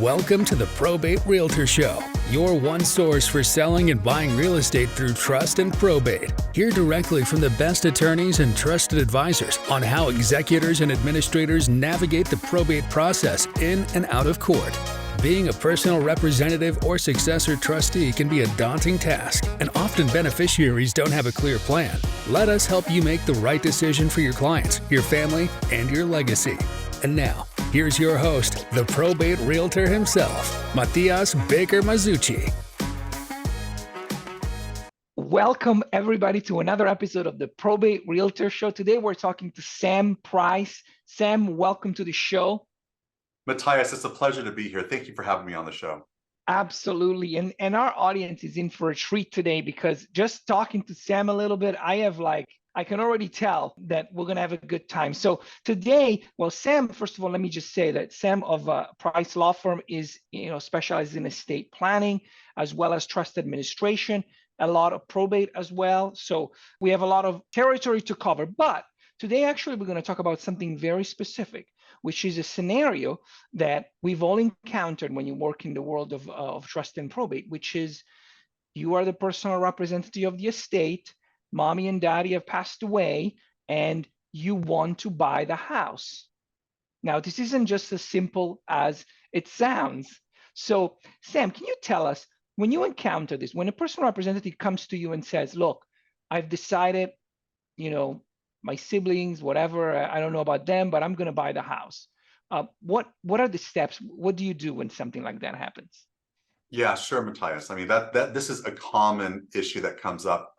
Welcome to the Probate Realtor Show, your one source for selling and buying real estate through trust and probate. Hear directly from the best attorneys and trusted advisors on how executors and administrators navigate the probate process in and out of court. Being a personal representative or successor trustee can be a daunting task, and often beneficiaries don't have a clear plan. Let us help you make the right decision for your clients, your family, and your legacy. And now, here's your host, the probate realtor himself, Matias Baker Masucci. Welcome, everybody, to another episode of the Probate Realtor Show. Today, we're talking to Sam Price. Sam, welcome to the show. Matias, it's a pleasure to be here. Thank you for having me on the show. Absolutely. And our audience is in for a treat today because just talking to Sam a little bit, I can already tell that we're going to have a good time. So today, well, Sam, first of all, let me just say that Sam of Price Law Firm is, specializes in estate planning as well as trust administration, a lot of probate as well. So we have a lot of territory to cover. But today, actually, we're going to talk about something very specific, which is a scenario that we've all encountered when you work in the world of trust and probate, which is you are the personal representative of the estate, mommy and daddy have passed away, and you want to buy the house. Now, this isn't just as simple as it sounds. So, Sam, can you tell us, when you encounter this, when a personal representative comes to you and says, look, I've decided, my siblings, whatever, I don't know about them, but I'm going to buy the house. What are the steps? What do you do when something like that happens? Yeah, sure, Matias. I mean, this is a common issue that comes up.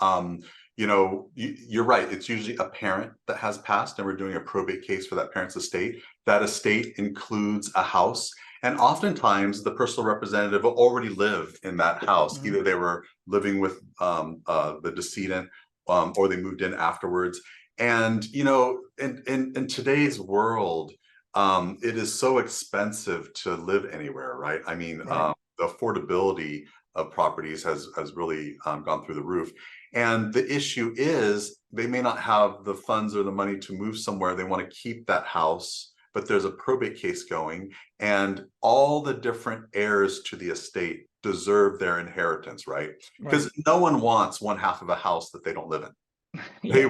You're right. It's usually a parent that has passed, and we're doing a probate case for that parent's estate. That estate includes a house, and oftentimes the personal representative will already live in that house. Mm-hmm. Either they were living with the decedent, or they moved in afterwards. And in today's world, it is so expensive to live anywhere, right? I mean, right. The affordability of properties has really gone through the roof. And the issue is they may not have the funds or the money to move somewhere. They want to keep that house, but there's a probate case going, and all the different heirs to the estate deserve their inheritance, right? Because no one wants one half of a house that they don't live in. They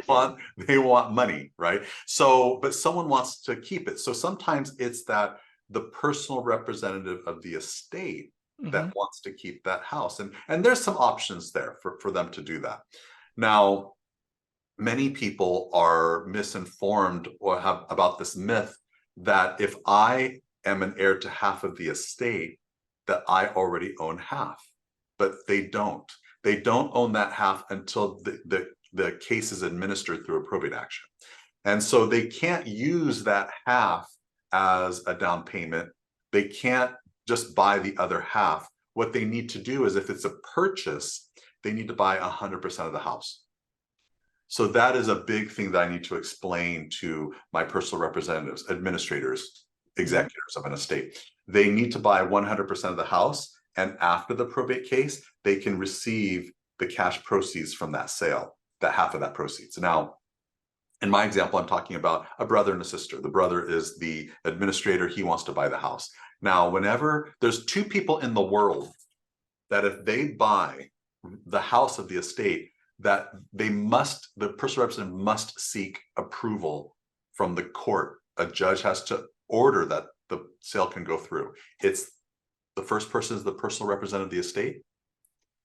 want money, right? So, but someone wants to keep it. So sometimes it's that the personal representative of the estate that wants to keep that house. And there's some options there for them to do that. Now, many people are misinformed or have about this myth that if I am an heir to half of the estate, that I already own half, but they don't. They don't own that half until the case is administered through a probate action. And so they can't use that half as a down payment. They can't just buy the other half. What they need to do is, if it's a purchase, they need to buy 100% of the house. So that is a big thing that I need to explain to my personal representatives, administrators, executors of an estate. They need to buy 100% of the house, and after the probate case, they can receive the cash proceeds from that sale, that half of that proceeds. Now, in my example, I'm talking about a brother and a sister. The brother is the administrator. He wants to buy the house. Now, whenever there's two people in the world that if they buy the house of the estate, that the personal representative must seek approval from the court. A judge has to order that the sale can go through. It's the first person is the personal representative of the estate.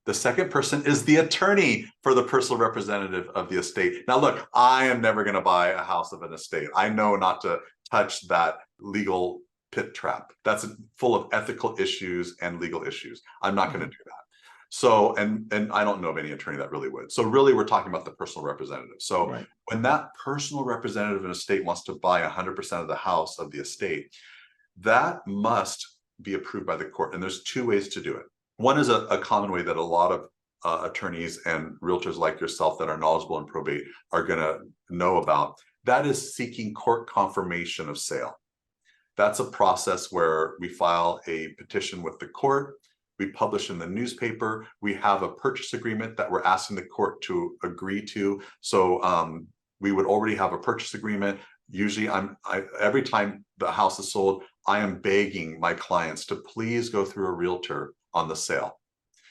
The second person is the attorney for the personal representative of the estate. Now, look, I am never going to buy a house of an estate. I know not to touch that legal pit trap. That's full of ethical issues and legal issues. I'm not going to do that. So, and I don't know of any attorney that really would. So really, we're talking about the personal representative. So when that personal representative of an estate wants to buy 100% of the house of the estate, that must be approved by the court. And there's two ways to do it. One is a common way that a lot of attorneys and realtors like yourself that are knowledgeable in probate are going to know about. That is seeking court confirmation of sale. That's a process where we file a petition with the court. We publish in the newspaper. We have a purchase agreement that we're asking the court to agree to. So we would already have a purchase agreement. Usually every time the house is sold, I am begging my clients to please go through a realtor on the sale.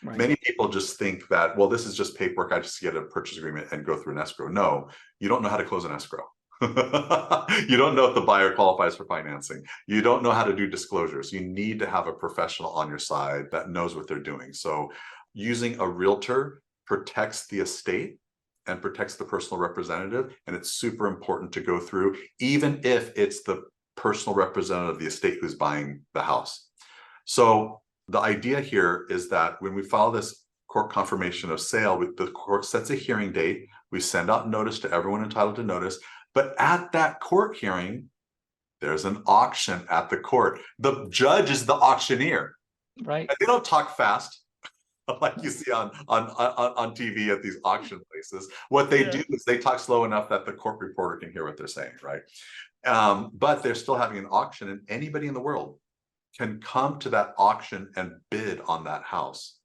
Right. Many people just think that, well, this is just paperwork. I just get a purchase agreement and go through an escrow. No, you don't know how to close an escrow. You don't know if the buyer qualifies for financing. You don't know how to do disclosures. You need to have a professional on your side that knows what they're doing. So using a realtor protects the estate and protects the personal representative. And it's super important to go through, even if it's the personal representative of the estate who's buying the house. So the idea here is that when we file this court confirmation of sale, the court sets a hearing date. We send out notice to everyone entitled to notice. But at that court hearing, there's an auction at the court. The judge is the auctioneer. Right. And they don't talk fast like you see on TV at these auction places. What they do is they talk slow enough that the court reporter can hear what they're saying, right? But they're still having an auction, and anybody in the world can come to that auction and bid on that house.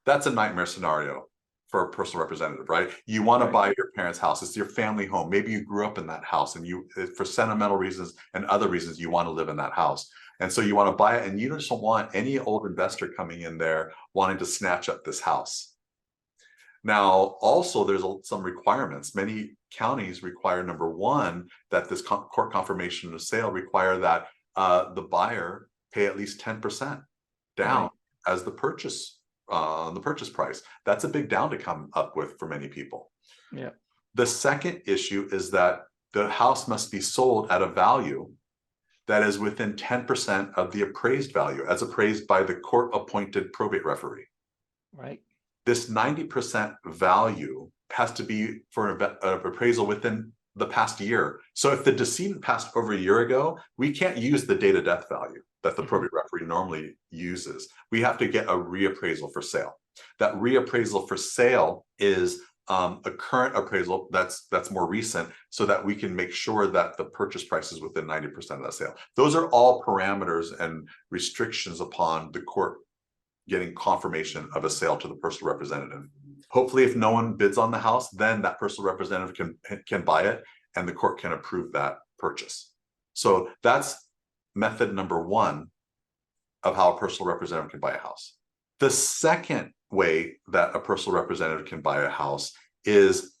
That's a nightmare scenario for a personal representative, right? You want to buy your parents' house. It's your family home. Maybe you grew up in that house, and you, for sentimental reasons and other reasons, you want to live in that house. And so you want to buy it, and you just don't want any old investor coming in there wanting to snatch up this house. Now, also, there's some requirements. Many counties require, number one, that this court confirmation of sale require that the buyer pay at least 10% down as the purchase price. That's a big down to come up with for many people. Yeah. The second issue is that the house must be sold at a value that is within 10% of the appraised value, as appraised by the court-appointed probate referee. Right. This 90% value has to be for an appraisal within the past year. So if the decedent passed over a year ago, we can't use the date of death value that the probate referee normally uses. We have to get a reappraisal for sale. That reappraisal for sale is a current appraisal that's more recent, so that we can make sure that the purchase price is within 90% of that sale. Those are all parameters and restrictions upon the court getting confirmation of a sale to the personal representative. Hopefully, if no one bids on the house, then that personal representative can buy it, and the court can approve that purchase. So that's method number one of how a personal representative can buy a house. The second way that a personal representative can buy a house is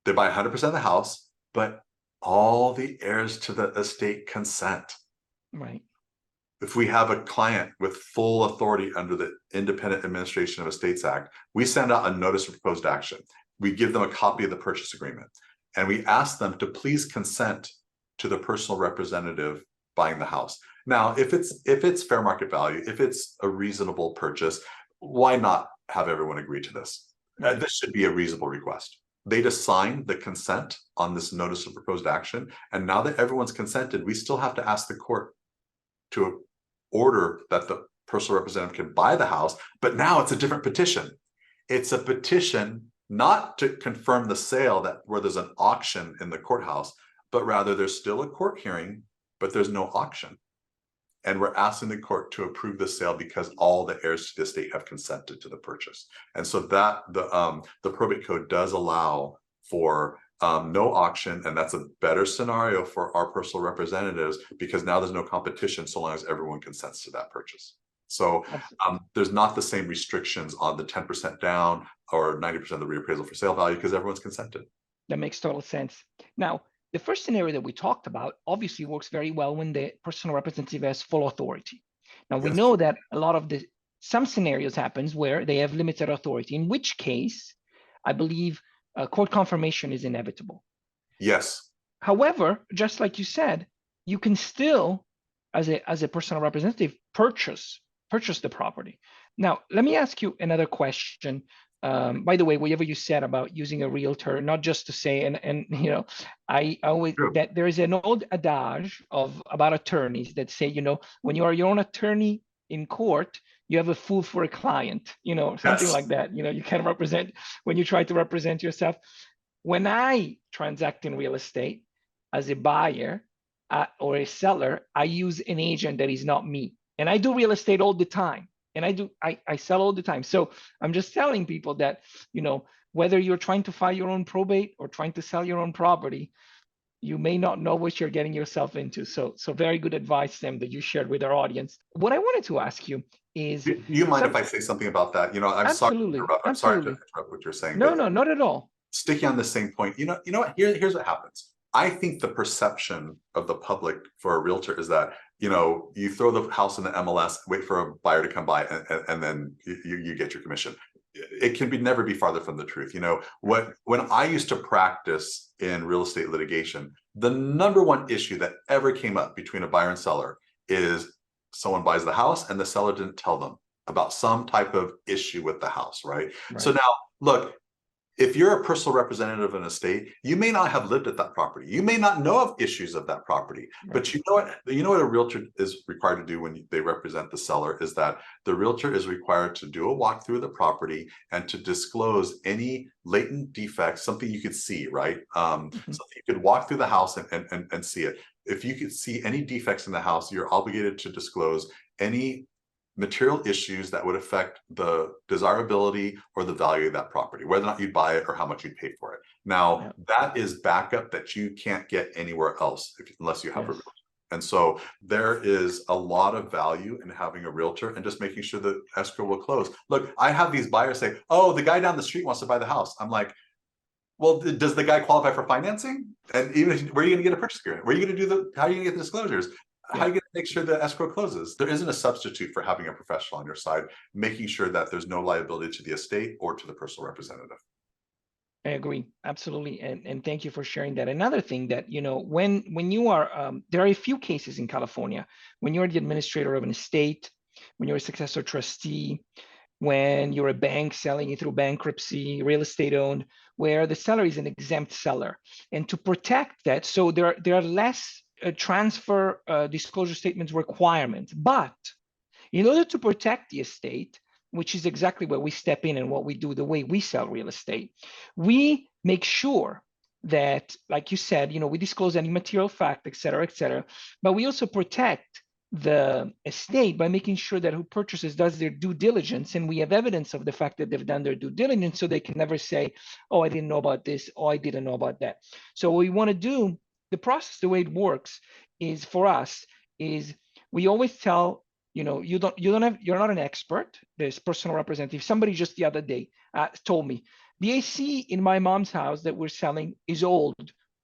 they buy 100% of the house, but all the heirs to the estate consent. Right. If we have a client with full authority under the Independent Administration of Estates Act, we send out a notice of proposed action. We give them a copy of the purchase agreement, and we ask them to please consent to the personal representative buying the house. Now, if it's fair market value, if it's a reasonable purchase, why not have everyone agree to this? This should be a reasonable request. They just sign the consent on this notice of proposed action, and now that everyone's consented, we still have to ask the court to order that the personal representative can buy the house, but now it's a different petition. It's a petition not to confirm the sale where there's an auction in the courthouse, but rather there's still a court hearing, but there's no auction. And we're asking the court to approve the sale because all the heirs to the estate have consented to the purchase. And so that the probate code does allow for no auction, and that's a better scenario for our personal representatives because now there's no competition so long as everyone consents to that purchase. So there's not the same restrictions on the 10% down or 90% of the reappraisal for sale value because everyone's consented. That makes total sense. Now, the first scenario that we talked about obviously works very well when the personal representative has full authority. Now, we know that a lot of some scenarios happens where they have limited authority, in which case, I believe court confirmation is inevitable. Yes. However, just like you said, you can still, as a personal representative, purchase the property. Now, let me ask you another question. By the way, whatever you said about using a realtor, not just to say, and you know, I always that there is an old adage about attorneys that say, you know, when you are your own attorney in court, you have a fool for a client, you know, something like that. You know, you can represent when you try to represent yourself. When I transact in real estate as a buyer or a seller, I use an agent that is not me, and I do real estate all the time. And I sell all the time. So I'm just telling people that, you know, whether you're trying to file your own probate or trying to sell your own property, you may not know what you're getting yourself into. So very good advice, Sam, that you shared with our audience. What I wanted to ask you is, Do you mind if I say something about that? I'm sorry to absolutely, interrupt. I'm sorry to absolutely. interrupt what you're saying, No, but no, not at all. sticking on the same point, you know what? Here's what happens. I think the perception of the public for a realtor is that, you throw the house in the MLS, wait for a buyer to come by, and then you get your commission. It can never be farther from the truth. When I used to practice in real estate litigation, the number one issue that ever came up between a buyer and seller is someone buys the house and the seller didn't tell them about some type of issue with the house, right? So Right. now, look, if you're a personal representative of an estate, you may not have lived at that property. You may not know of issues of that property, but you know what a realtor is required to do when they represent the seller is that the realtor is required to do a walkthrough of the property and to disclose any latent defects, something you could see, right? Mhm. So you could walk through the house and see it. If you could see any defects in the house, you're obligated to disclose any material issues that would affect the desirability or the value of that property, whether or not you'd buy it or how much you'd pay for it. Now, Yeah. that is backup that you can't get anywhere else unless you have a Yes. realtor. And so there is a lot of value in having a realtor and just making sure that escrow will close. Look, I have these buyers say, oh, the guy down the street wants to buy the house. I'm like, well, does the guy qualify for financing? And even where are you going to get a purchase agreement? Where are you going to do how are you going to get the disclosures? How are you going to make sure the escrow closes? There isn't a substitute for having a professional on your side, making sure that there's no liability to the estate or to the personal representative. I agree, absolutely, and thank you for sharing that. Another thing that when you are there are a few cases in California when you're the administrator of an estate, when you're a successor trustee, when you're a bank selling it through bankruptcy, real estate owned, where the seller is an exempt seller, and to protect that, so there are less transfer disclosure statements requirements, but in order to protect the estate, which is exactly where we step in and what we do, the way we sell real estate, we make sure that, like you said, we disclose any material fact, et cetera, but we also protect the estate by making sure that who purchases does their due diligence, and we have evidence of the fact that they've done their due diligence, so they can never say, oh, I didn't know about this, or I didn't know about that. So what we want to do, the process, the way it works is, for us, is we always tell, you're not an expert, there's personal representative. Somebody just the other day told me, the AC in my mom's house that we're selling is old.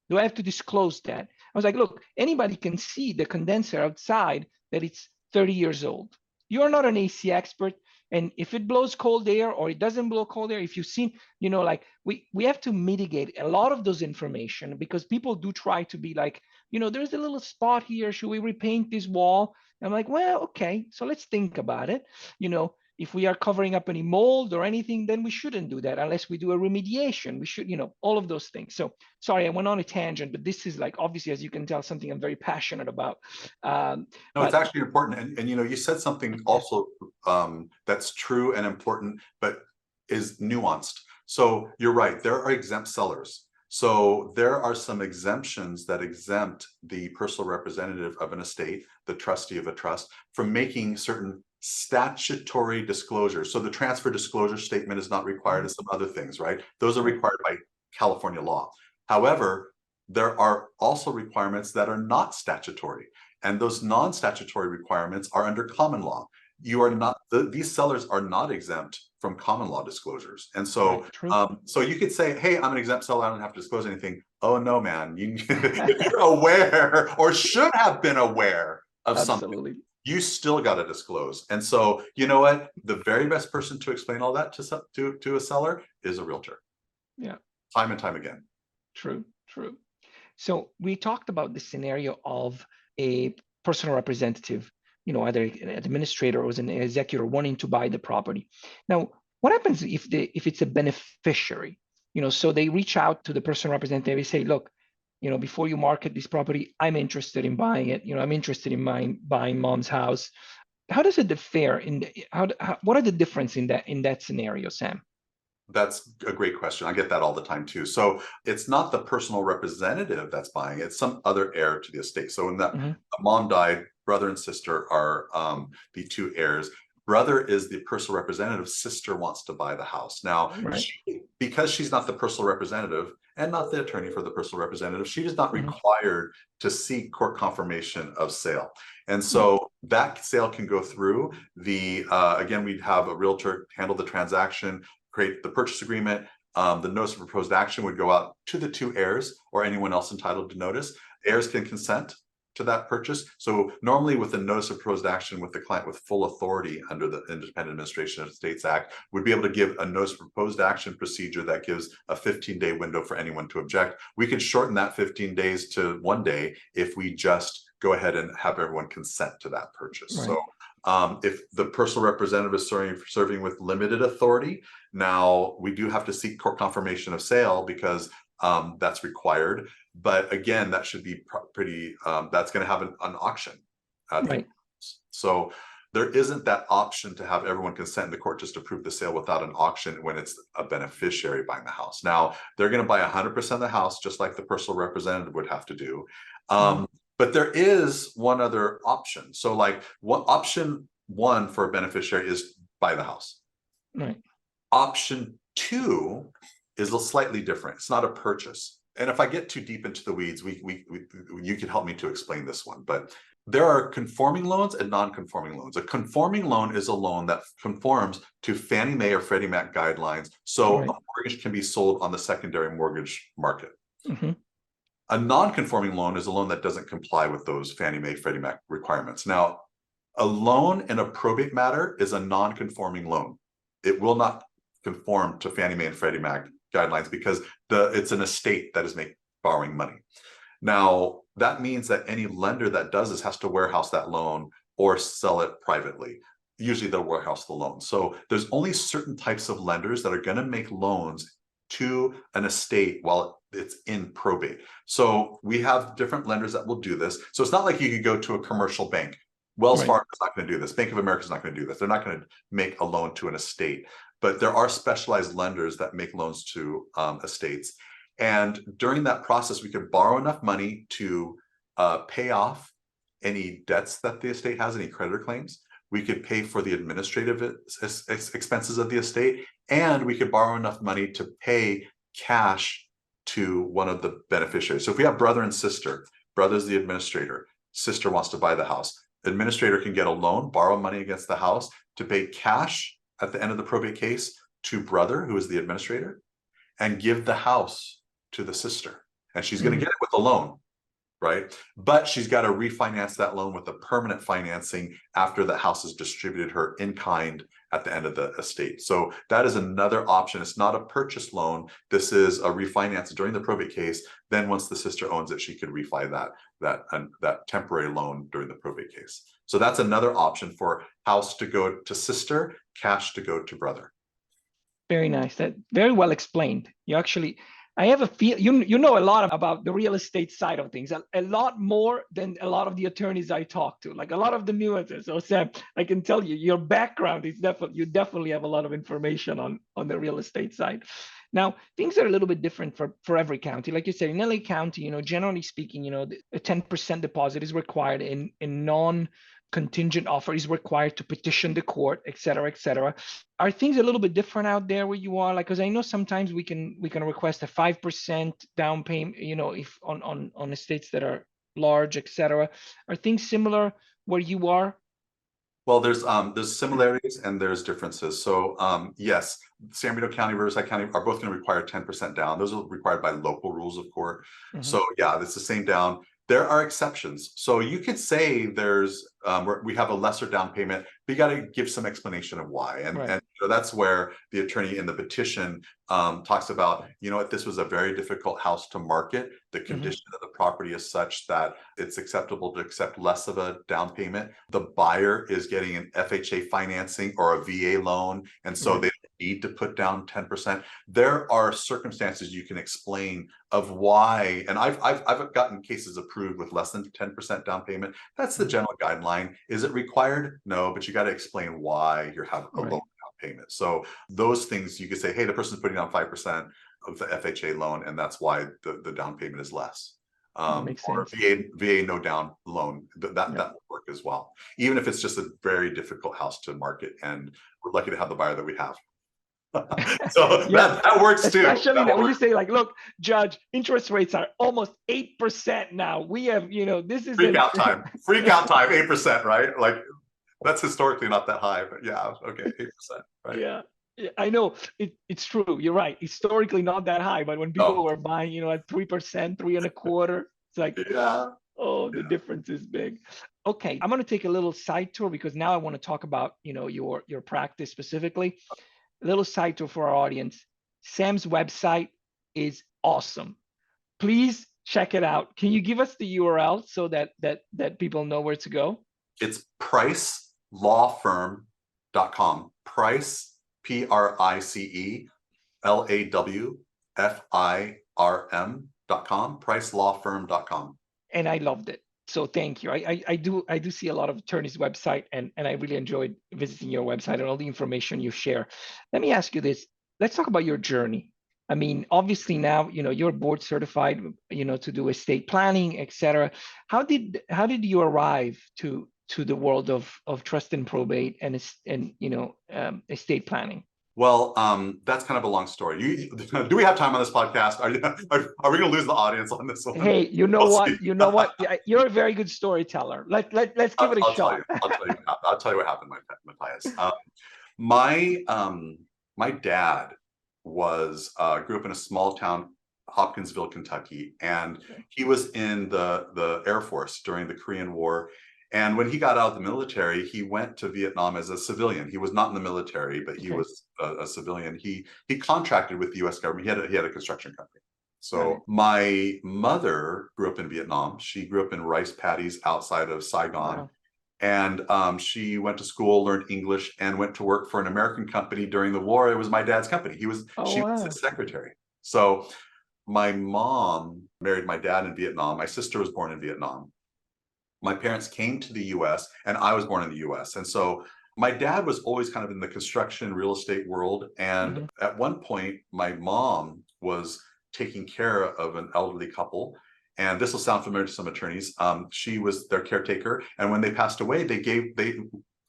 Do I have to disclose that? I was like, look, anybody can see the condenser outside that it's 30 years old. You're not an AC expert. And if it blows cold air or it doesn't blow cold air, if you've seen, like we have to mitigate a lot of those information, because people do try to be like, there's a little spot here. Should we repaint this wall? I'm like, well, okay, so let's think about it. If we are covering up any mold or anything, then we shouldn't do that unless we do a remediation. We should, all of those things. So sorry, I went on a tangent, but this is, like, obviously, as you can tell, something I'm very passionate about. No, it's actually important. And you said something also that's true and important, but is nuanced. So you're right, there are exempt sellers. So there are some exemptions that exempt the personal representative of an estate, the trustee of a trust, from making certain statutory disclosures. So the transfer disclosure statement is not required, and some other things, right? Those are required by California law. However, there are also requirements that are not statutory, and those non-statutory requirements are under common law. You are not, these sellers are not exempt from common law disclosures. And so, so you could say, hey, I'm an exempt seller, I don't have to disclose anything. Oh no, man, you're aware or should have been aware of something, you still got to disclose. And so, you know what? The very best person to explain all that to a seller is a realtor. Yeah. Time and time again. True. So we talked about the scenario of a personal representative, either an administrator or an executor wanting to buy the property. Now, what happens if it's a beneficiary? So they reach out to the personal representative, they say, look, before you market this property, I'm interested in buying it. I'm interested in buying mom's house. How does it differ what are the difference in that scenario, Sam? That's a great question. I get that all the time too. So it's not the personal representative that's buying it, it's some other heir to the estate. So when that mom died, brother and sister are the two heirs. Brother is the personal representative, sister wants to buy the house. Now, Right. because she's not the personal representative and not the attorney for the personal representative, she is not Mhm. required to seek court confirmation of sale. And so that sale can go through. Again, we'd have a realtor handle the transaction, create the purchase agreement. The notice of proposed action would go out to the two heirs or anyone else entitled to notice. Heirs can consent to that purchase. So normally with the notice of proposed action with the client with full authority under the Independent Administration of Estates Act, would be able to give a notice of proposed action procedure that gives a 15-day window for anyone to object. We could shorten that 15 days to 1 day if we just go ahead and have everyone consent to that purchase. Right. So if the personal representative is serving with limited authority, now we do have to seek court confirmation of sale because that's required. But again, that should be pretty, that's going to have an auction. Right. So there isn't that option to have everyone consent in the court just to approve the sale without an auction when it's a beneficiary buying the house. Now, they're going to buy 100% of the house, just like the personal representative would have to do. But there is one other option. So like option 1 for a beneficiary is buy the house. Right. Option 2 is slightly different. It's not a purchase. And if I get too deep into the weeds, you can help me to explain this one. But there are conforming loans and non-conforming loans. A conforming loan is a loan that conforms to Fannie Mae or Freddie Mac guidelines. So Right. a mortgage can be sold on the secondary mortgage market. Mhm. A non-conforming loan is a loan that doesn't comply with those Fannie Mae, Freddie Mac requirements. Now, a loan in a probate matter is a non-conforming loan. It will not conform to Fannie Mae and Freddie Mac guidelines because it's an estate that is borrowing money. Now, that means that any lender that does this has to warehouse that loan or sell it privately. Usually they'll warehouse the loan. So there's only certain types of lenders that are going to make loans to an estate while it's in probate. So we have different lenders that will do this. So it's not like you could go to a commercial bank. Wells Right. Fargo is not going to do this. Bank of America is not going to do this. They're not going to make a loan to an estate. But there are specialized lenders that make loans to estates. And during that process, we could borrow enough money to pay off any debts that the estate has, any creditor claims. We could pay for the administrative expenses of the estate, and we could borrow enough money to pay cash to one of the beneficiaries. So if we have brother and sister, brother's the administrator, sister wants to buy the house, the administrator can get a loan, borrow money against the house to pay cash at the end of the probate case to brother, who is the administrator, and give the house to the sister. And she's going to get it with a loan, right? But she's got to refinance that loan with a permanent financing after the house is distributed her in kind at the end of the estate. So that is another option. It's not a purchase loan. This is a refinance during the probate case. Then once the sister owns it, she could refi that temporary loan during the probate case. So that's another option for house to go to sister, cash to go to brother. Very nice. That very well explained. I have a feel you know a lot about the real estate side of things, a lot more than a lot of the attorneys I talk to, like a lot of the nuances. So Sam, I can tell you, your background is you definitely have a lot of information on the real estate side. Now, things are a little bit different for every county. Like you said, in LA County, generally speaking, a 10% deposit is required in non-contingent offer is required to petition the court, et cetera, et cetera. Are things a little bit different out there where you are? Like, because I know sometimes we can request a 5% down payment, if on estates that are large, et cetera. Are things similar where you are? Well, there's similarities and there's differences. So yes, San Benito County, Riverside County are both going to require 10% down. Those are required by local rules of court. So yeah, it's the same down. There are exceptions. So you could say we have a lesser down payment, but you got to give some explanation of why. And that's where the attorney in the petition talks about, if this was a very difficult house to market, the condition of the property is such that it's acceptable to accept less of a down payment. The buyer is getting an FHA financing or a VA loan, and so they need to put down 10%. There are circumstances you can explain of why, and I've gotten cases approved with less than 10% down payment. That's the general guideline. Is it required? No, but you got to explain why you have a low down payment. So those things you could say, hey, the person's putting down 5% of the FHA loan, and that's why the down payment is less. Makes or sense. VA no down loan. That will work as well, even if it's just a very difficult house to market, and we're lucky to have the buyer that we have. So Yeah, that works too. especially that when you say like, look, Judge, interest rates are almost 8% now. We have, this is Freak out time, 8%, right? Like that's historically not that high, but yeah, okay, 8%, right? Yeah. Yeah, I know it's true. You're right. Historically not that high, but when people Oh, were buying, at 3%, 3.25%, it's like, yeah. oh, the difference is big. Okay, I'm going to take a little side tour because now I want to talk about, your practice specifically. A little side tour for our audience. Sam's website is awesome. Please check it out. Can you give us the URL so that people know where to go? It's pricelawfirm.com. Price, PRICELAWFIRM.com. Pricelawfirm.com. And I loved it. So thank you. I do see a lot of attorneys' website, and I really enjoyed visiting your website and all the information you share. Let me ask you this. Let's talk about your journey. I mean, obviously now, you're board certified, to do estate planning, etc. How did you arrive to the world of trust and probate and estate planning? Well, that's kind of a long story. Do we have time on this podcast? Are we going to lose the audience on this one? Hey, you know what? You know what? You're a very good storyteller. Let's give it a shot. I'll tell you what happened, Matias. My dad grew up in a small town, Hopkinsville, Kentucky, and he was in the Air Force during the Korean War. And when he got out of the military, he went to Vietnam as a civilian. He was not in the military, but he was a civilian. He contracted with the U.S. government. He had a construction company. So my mother grew up in Vietnam. She grew up in rice paddies outside of Saigon. Wow. And she went to school, learned English, and went to work for an American company during the war. It was my dad's company. She was his secretary. So my mom married my dad in Vietnam. My sister was born in Vietnam. My parents came to the US, and I was born in the US. And so my dad was always kind of in the construction real estate world. And at one point, my mom was taking care of an elderly couple. And this will sound familiar to some attorneys. She was their caretaker. And when they passed away, they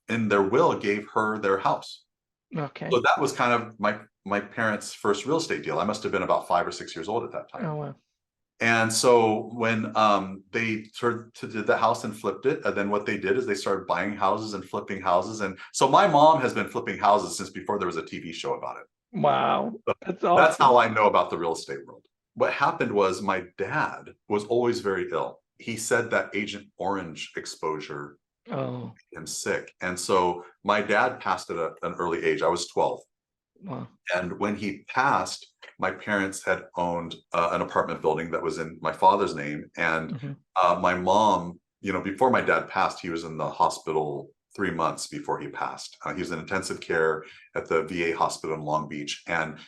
in their will, gave her their house. Okay. So that was kind of my parents' first real estate deal. I must have been about 5 or 6 years old at that time. Oh, wow. And so when they did the house and flipped it, and then what they did is they started buying houses and flipping houses. And so my mom has been flipping houses since before there was a TV show about it. Wow. That's awesome. That's how I know about the real estate world. What happened was my dad was always very ill. He said that Agent Orange exposure made him sick. And so my dad passed at an early age. I was 12. Wow. And when he passed, my parents had owned an apartment building that was in my father's name. And my mom, before my dad passed, he was in the hospital 3 months before he passed. He was in intensive care at the VA hospital in Long Beach. And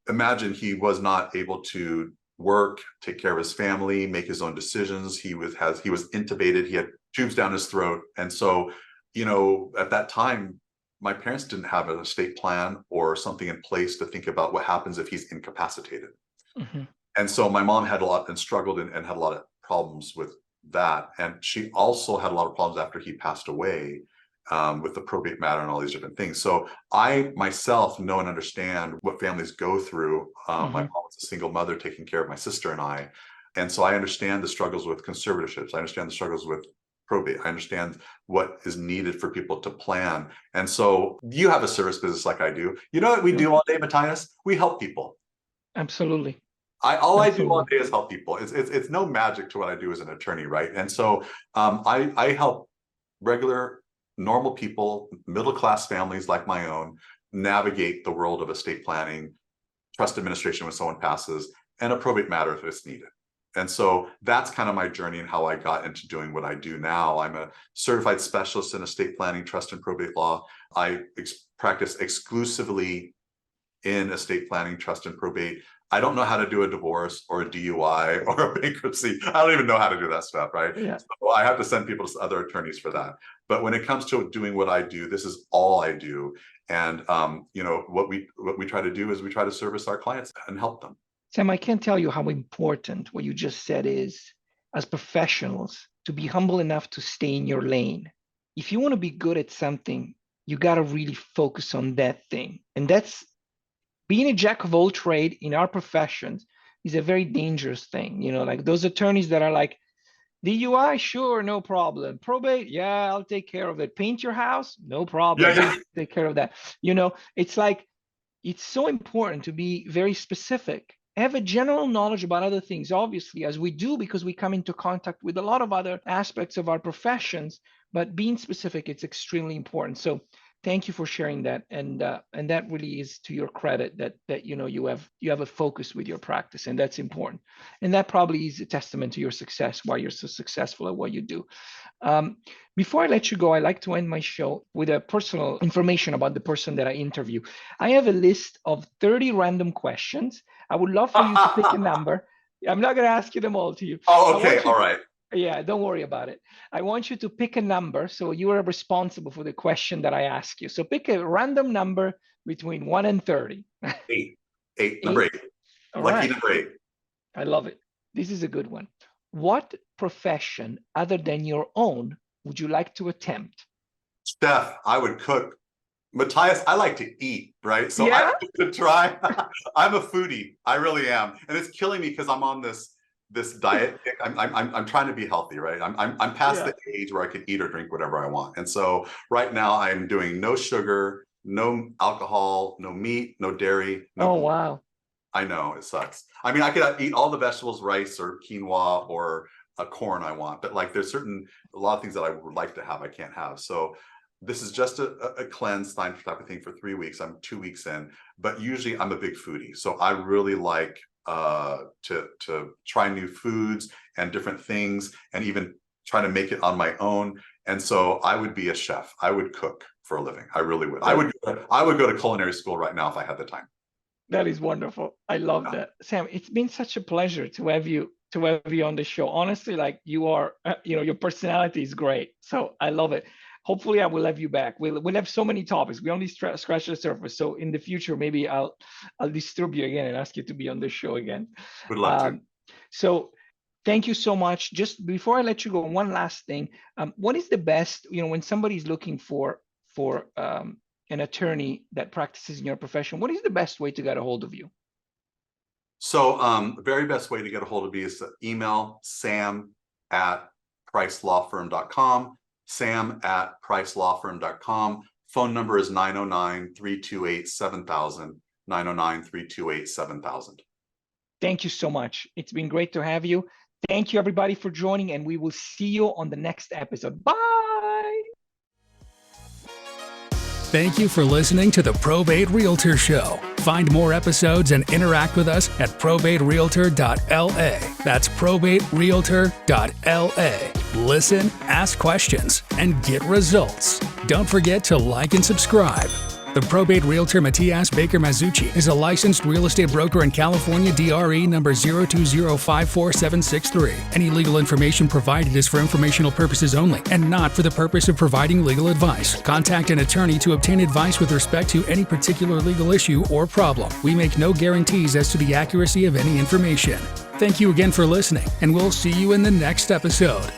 imagine he was not able to work, take care of his family, make his own decisions. He was intubated. He had tubes down his throat. And so, at that time, my parents didn't have an estate plan or something in place to think about what happens if he's incapacitated. And so my mom had a lot and struggled and had a lot of problems with that. And she also had a lot of problems after he passed away with the probate matter and all these different things. So I myself know and understand what families go through. My mom was a single mother taking care of my sister and I. And so I understand the struggles with conservatorships. I understand the struggles with probate. I understand what is needed for people to plan. And so you have a service business like I do. You know what we do all day, Matias? We help people. Absolutely. All I do all day is help people. It's no magic to what I do as an attorney, right? And so I help regular, normal people, middle-class families like my own, navigate the world of estate planning, trust administration when someone passes, and a probate matter if it's needed. And so that's kind of my journey and how I got into doing what I do now. I'm a certified specialist in estate planning, trust and probate law. I practice exclusively in estate planning, trust and probate. I don't know how to do a divorce or a DUI or a bankruptcy. I don't even know how to do that stuff, right? Yeah. So I have to send people to other attorneys for that. But when it comes to doing what I do, this is all I do. And what we try to do is we try to service our clients and help them. Sam, I can't tell you how important what you just said is. as professionals to be humble enough to stay in your lane. If you want to be good at something, you got to really focus on that thing. And that's being a jack of all trade in our professions is a very dangerous thing. You know, like those attorneys that are like, DUI, sure, no problem. Probate, yeah, I'll take care of it. Paint your house, no problem. Yeah. Take care of that. You know, it's like, it's so important to be very specific. Have a general knowledge about other things, obviously, as we do, because we come into contact with a lot of other aspects of our professions, but being specific, it's extremely important. So thank you for sharing that. And that really is to your credit that you know you have a focus with your practice, and that's important. And that probably is a testament to your success, why you're so successful at what you do. Before I let you go, I like to end my show with a personal information about the person that I interview. I have a list of 30 random questions. I would love for you to pick a number. I'm not going to ask you them all to you. Oh, okay. All right. Yeah, don't worry about it. I want you to pick a number. So you are responsible for the question that I ask you. So pick a random number between 1 and 30. 8. Number 8. All Lucky right. number 8. I love it. This is a good one. What profession other than your own would you like to attempt? Steph, I would cook. Matthias, I like to eat, right? So Yeah? I like to try. I'm a foodie. I really am. And it's killing me because I'm on this diet kick. I'm trying to be healthy, right? I'm past the age where I can eat or drink whatever I want. And so right now I'm doing no sugar, no alcohol, no meat, no dairy. No Oh, wow. I know, it sucks. I mean, I could eat all the vegetables, rice or quinoa or a corn I want, but like there's a lot of things that I would like to have, I can't have. So this is just a cleanse type of thing for 3 weeks. I'm 2 weeks in, but usually I'm a big foodie. So I really like to try new foods and different things and even try to make it on my own. And so I would be a chef. I would cook for a living. I really would. I would go to culinary school right now if I had the time. That is wonderful. I love that. Sam, it's been such a pleasure to have you on the show. Honestly, like you are, your personality is great. So I love it. Hopefully I will have you back. We'll have so many topics. We only scratch the surface. So in the future, maybe I'll disturb you again and ask you to be on the show again. Would love to. So thank you so much. Just before I let you go, one last thing. What is the best, when somebody's looking for an attorney that practices in your profession, what is the best way to get a hold of you? So the very best way to get a hold of me is to email sam@pricelawfirm.com, sam@pricelawfirm.com. Phone number is 909-328-7000, 909-328-7000. Thank you so much. It's been great to have you. Thank you, everybody, for joining, and we will see you on the next episode. Bye. Thank you for listening to the Probate Realtor Show. Find more episodes and interact with us at probaterealtor.la. That's probaterealtor.la. Listen, ask questions, and get results. Don't forget to like and subscribe. The Probate Realtor Matias Baker Masucci is a licensed real estate broker in California, DRE number 020544763. Any legal information provided is for informational purposes only and not for the purpose of providing legal advice. Contact an attorney to obtain advice with respect to any particular legal issue or problem. We make no guarantees as to the accuracy of any information. Thank you again for listening, and we'll see you in the next episode.